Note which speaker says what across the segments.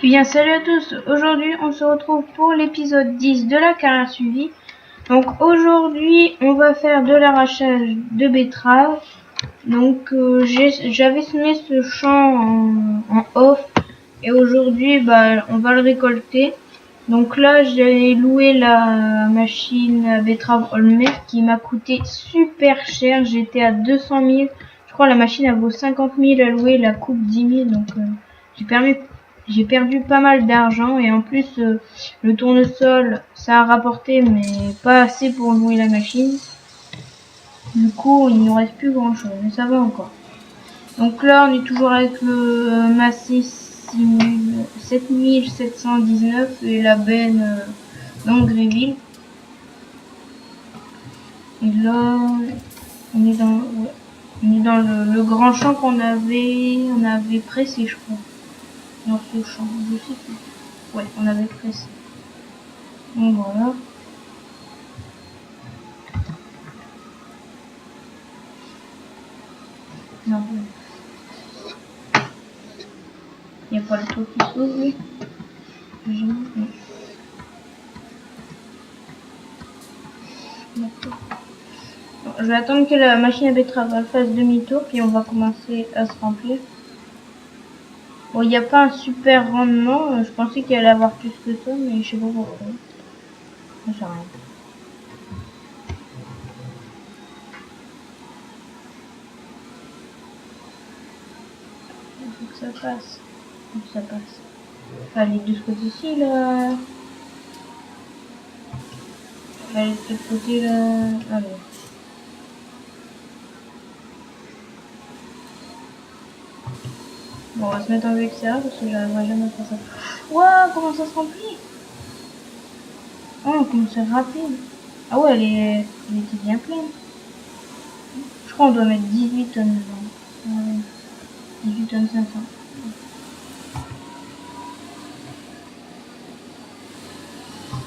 Speaker 1: Eh bien, salut à tous. Aujourd'hui, on se retrouve pour l'épisode 10 de la carrière suivie. Donc, aujourd'hui, on va faire de l'arrachage de betteraves. Donc, j'avais semé ce champ en off. Et aujourd'hui, on va le récolter. Donc là, j'ai loué la machine à betterave Olmer qui m'a coûté super cher. J'étais à 200 000. Je crois la machine elle vaut 50 000 à louer, la coupe 10 000. Donc, j'ai perdu pas mal d'argent. Et en plus, le tournesol, ça a rapporté, mais pas assez pour louer la machine. Du coup, il ne nous reste plus grand chose. Mais ça va encore. Donc là, on est toujours avec le Massif 7719 et la benne d'Angréville. Et là, on est dans, le grand champ on avait pressé, je crois. Dans ce champ, je sais plus. Ouais, on avait pressé. Donc voilà. Non, il n'y a pas le toit qui s'ouvre, oui. Non. D'accord. Je vais attendre que la machine à betterave fasse demi-tour, puis on va commencer à se remplir. Bon, il n'y a pas un super rendement. Je pensais qu'il allait avoir plus que ça, mais je sais pas pourquoi. Ça sert à rien. Il faut que ça passe. Il faut que ça passe. Allez, de ce côté-ci, là. Allez, de ce côté, là. Allez. Bon, on va se mettre en vue extérieure parce que j'arriverai jamais à faire ça. Waouh, comment ça se remplit? Oh, comme c'est rapide. Ah ouais, elle était bien pleine. Je crois qu'on doit mettre 18 tonnes dedans. Ouais, 18 tonnes 500.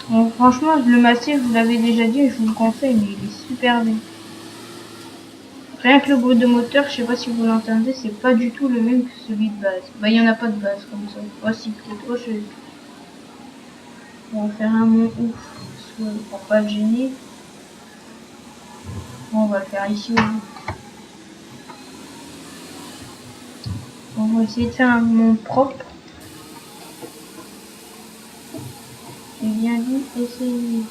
Speaker 1: Bon, franchement, le massif, je vous l'avais déjà dit et je vous le conseille, mais il est super bien. Rien que le bruit de moteur, je sais pas si vous l'entendez, c'est pas du tout le même que celui de base. Bah, il y en a pas de base comme ça. Oh, si, peut-être. Oh, on va faire un mont ouf, pour pas le gêner. Bon, on va le faire ici aussi. On va essayer de faire un mont propre. J'ai bien dit, essayer.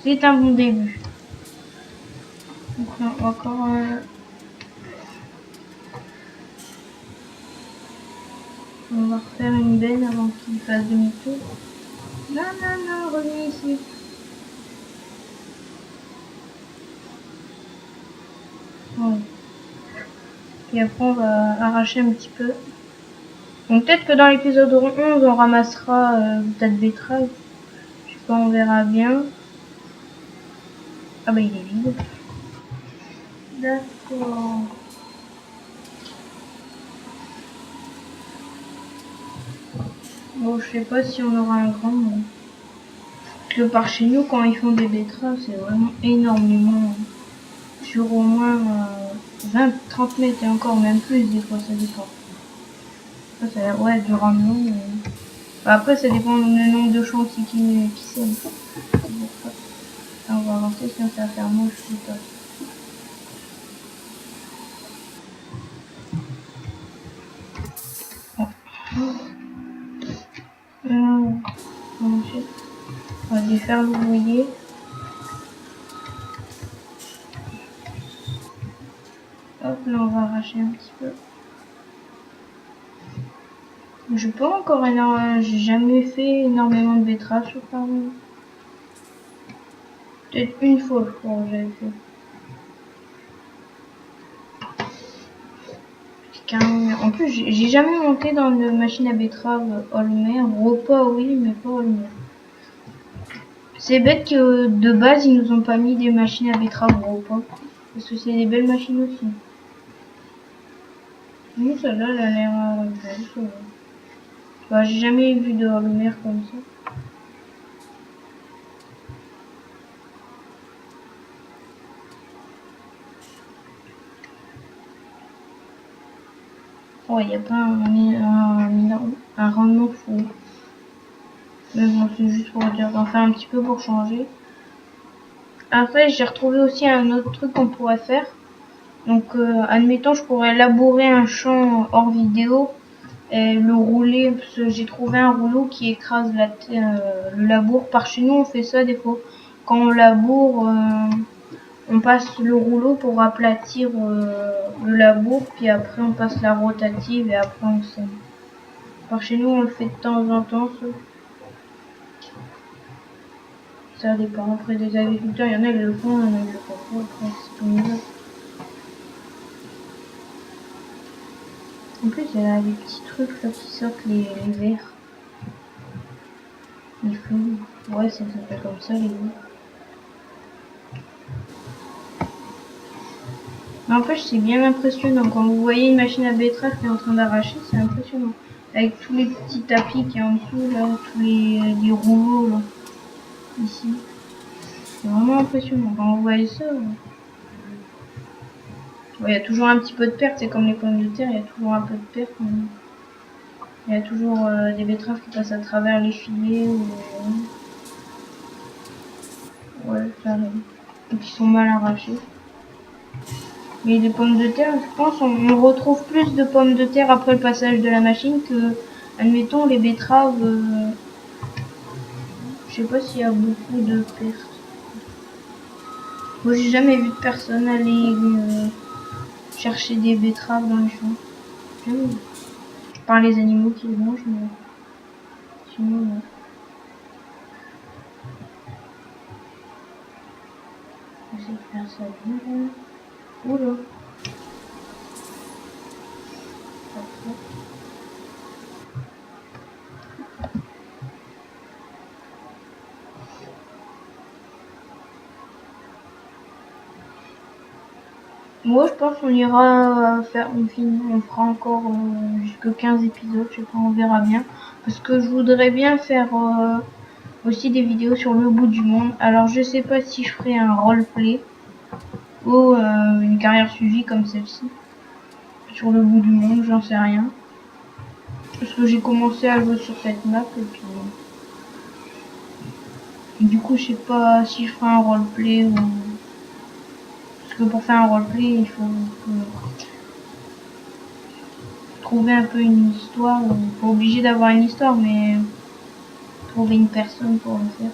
Speaker 1: C'est un bon début. Donc, on va encore... on va refaire une benne avant qu'il fasse demi-tour. Non, non, non, revenez ici. Ouais. Et après, on va arracher un petit peu. Donc peut-être que dans l'épisode 11, on ramassera le tas de betteraves. Je sais pas, on verra bien. Ah bah il est vide. D'accord. Bon, je sais pas si on aura un grand. Parce que par chez nous, quand ils font des betteraves, c'est vraiment énormément. Sur au moins 20-30 mètres et encore même plus, des fois, ça dépend. Ça a l'air, ouais, du rendement. Mais... Bah, après, ça dépend du nombre de champs aussi qui sèment. On va avancer, sinon ça va faire moche tout ça. On va lui faire l'ouvrier. Hop, là on va arracher un petit peu. Je pas encore énormément, j'ai jamais fait énormément de betteraves sur Paris. Peut-être une fois, je crois, que j'avais fait. En plus, j'ai jamais monté dans une machine à betterave Olmer. Repas, oui, mais pas Olmer. C'est bête que de base, ils nous ont pas mis des machines à betterave repas. Parce que c'est des belles machines aussi. Mais celle-là, elle a l'air belle, ça va. Bah, j'ai jamais vu de Olmer comme ça. Ouais, il n'y a pas un rendement fou. Mais bon, c'est juste pour dire d'en faire un petit peu pour changer. Après, j'ai retrouvé aussi un autre truc qu'on pourrait faire. Donc, admettons, je pourrais labourer un champ hors vidéo et le rouler, parce que j'ai trouvé un rouleau qui écrase le labour. Par chez nous, on fait ça des fois. Quand on laboure, on passe le rouleau pour aplatir le labour, puis après on passe la rotative et après on sème. Par chez nous, on le fait de temps en temps. Ça dépend. Après des agriculteurs, il y en a qui le font, il y en a qui le font pas. Après, c'est tout nouveau. En plus, il y a des petits trucs là qui sortent les verres. Il faut. Ouais, ça s'appelle comme ça, les verres. Mais en fait, c'est bien impressionnant. Quand vous voyez une machine à betterave qui est en train d'arracher, c'est impressionnant. Avec tous les petits tapis qui est en dessous, là, tous les rouleaux, là, ici. C'est vraiment impressionnant. Quand vous voyez ça, il y a toujours un petit peu de perte. C'est comme les pommes de terre, il y a toujours un peu de perte. Mais... il y a toujours des betteraves qui passent à travers les filets ou ouais, ça arrive. Et qui sont mal arrachées. Mais les pommes de terre, je pense, on retrouve plus de pommes de terre après le passage de la machine que, admettons, les betteraves. Je sais pas s'il y a beaucoup de pertes. Moi, j'ai jamais vu de personne aller chercher des betteraves dans les champs. Jamais vu. Par les animaux qui les mangent, mais sinon, non. J'essaie de faire ça bien. Oula. Moi, je pense qu'on ira faire, on fera encore jusque 15 épisodes, je sais pas, on verra bien. Parce que je voudrais bien faire aussi des vidéos sur le bout du monde. Alors, je sais pas si je ferai un roleplay ou une carrière suivie comme celle-ci. Sur le bout du monde, j'en sais rien. Parce que j'ai commencé à jouer sur cette map et puis... du coup, je sais pas si je ferai un roleplay ou... parce que pour faire un roleplay, il faut trouver un peu une histoire. Pas obligé d'avoir une histoire, mais trouver une personne pour le faire.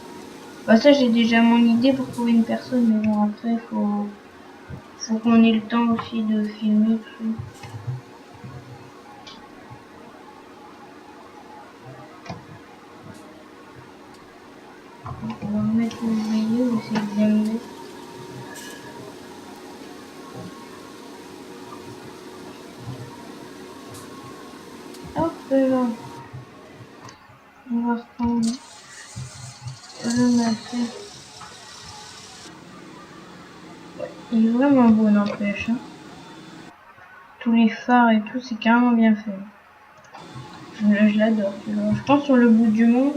Speaker 1: Bah ça, j'ai déjà mon idée pour trouver une personne, mais bon, après, faut qu'on ait le temps aussi de filmer tout. On va remettre l'ouvrier, on va essayer de bien le mettre. Hop là. On va reprendre le matin. Ouais, il est vraiment beau, n'empêche. Hein. Tous les phares et tout, c'est carrément bien fait. Je l'adore. Je pense sur le bout du monde,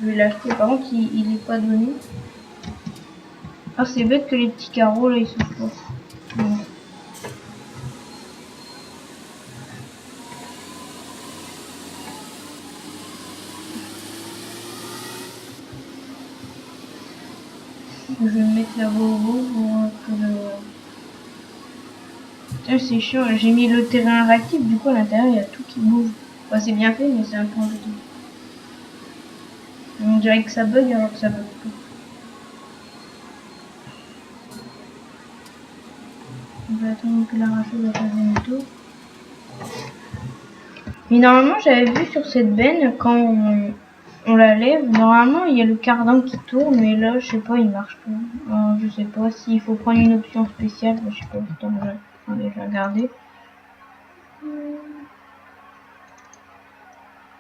Speaker 1: je vais l'acheter. Par contre, il est pas donné. Ah, c'est bête que les petits carreaux là, ils sont pas. Ouais. Je vais le mettre là-bas au bout pour que le... Tiens, c'est chiant, j'ai mis le terrain réactif, du coup à l'intérieur il y a tout qui bouge. Enfin, c'est bien fait, mais c'est un peu embêtant. On dirait que ça bug alors que ça bug pas. On va attendre que l'arracheuse va faire un tour. Mais normalement, j'avais vu sur cette benne, quand on la lève, normalement il y a le cardan qui tourne, mais là je sais pas, il marche pas. Alors, je sais pas s'il faut prendre une option spéciale, je sais pas, attends, je vais regarder.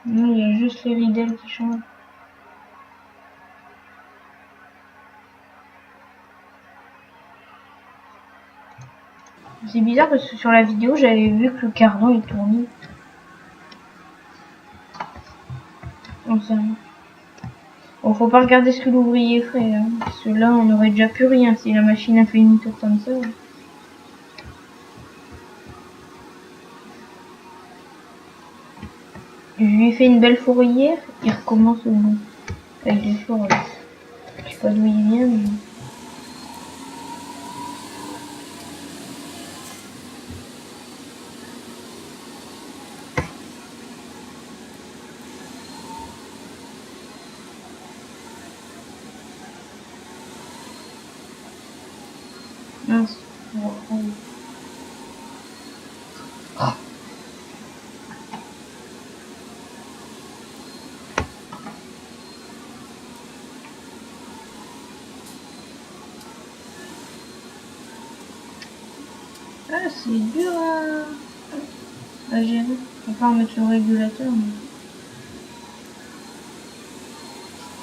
Speaker 1: Non, il y a juste les ridelles qui changent. C'est bizarre parce que sur la vidéo j'avais vu que le cardan il tournait. On sait rien. Bon, faut pas regarder ce que l'ouvrier ferait, hein, parce que là on aurait déjà plus rien si la machine a fait une tour comme ça. Je lui ai fait une belle fourrière, il recommence au bout. Avec des fourrures. Je sais pas d'où il vient, mais... Mince. Ah, c'est dur à gérer. On va pas remettre le régulateur. Mais...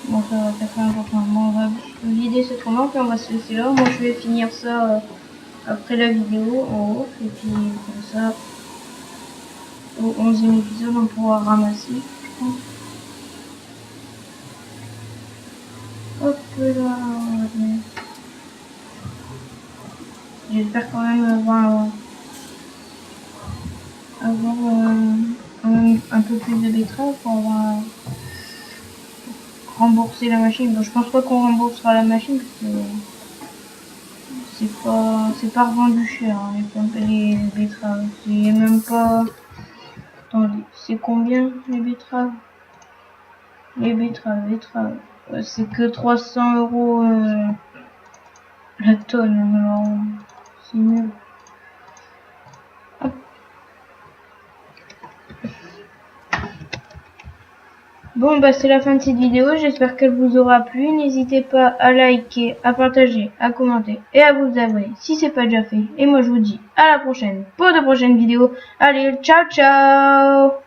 Speaker 1: Bon, ça va faire important. Bon, on va vider cette commande et on va se laisser là. Moi, je vais finir ça après la vidéo en haut. Et puis, comme ça, au 11e épisode, on pourra ramasser, je pense. Hop là, on va venir. J'espère quand même avoir quand même un peu plus de betteraves pour avoir remboursé la machine. Bon, je pense pas qu'on remboursera la machine parce que c'est pas revendu cher hein, les betteraves. C'est même pas. Attendez, c'est combien les betteraves? Les betteraves. C'est que 300 € la tonne. Alors c'est nul. Hop. Bon bah c'est la fin de cette vidéo, j'espère qu'elle vous aura plu. N'hésitez pas à liker, à partager, à commenter et à vous abonner si c'est pas déjà fait. Et moi je vous dis à la prochaine pour de prochaines vidéos. Allez, ciao ciao.